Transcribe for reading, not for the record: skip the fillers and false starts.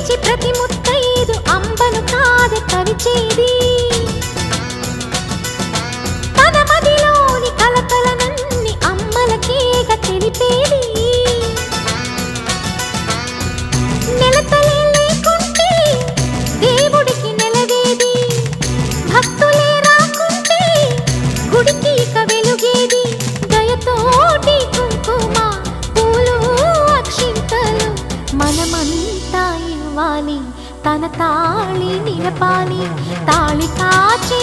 పిలిచి ప్రతి ముత్తైదు అంబను కాదే కరిచేది. తన మదిలోని కలకలనన్ని అమ్మలకేగ తెలిపేది. నెలతలే లేకుంటే దేవుడికి నెలవేది, భక్తులే రాకుంటే గుడికి ఇక వెలుగేది. దయతోటి కుంకుమ పూలు అక్షింతలు మనమంతా ఇవ్వాలి, తన తాళి నిలపాలి. తాళి కాచే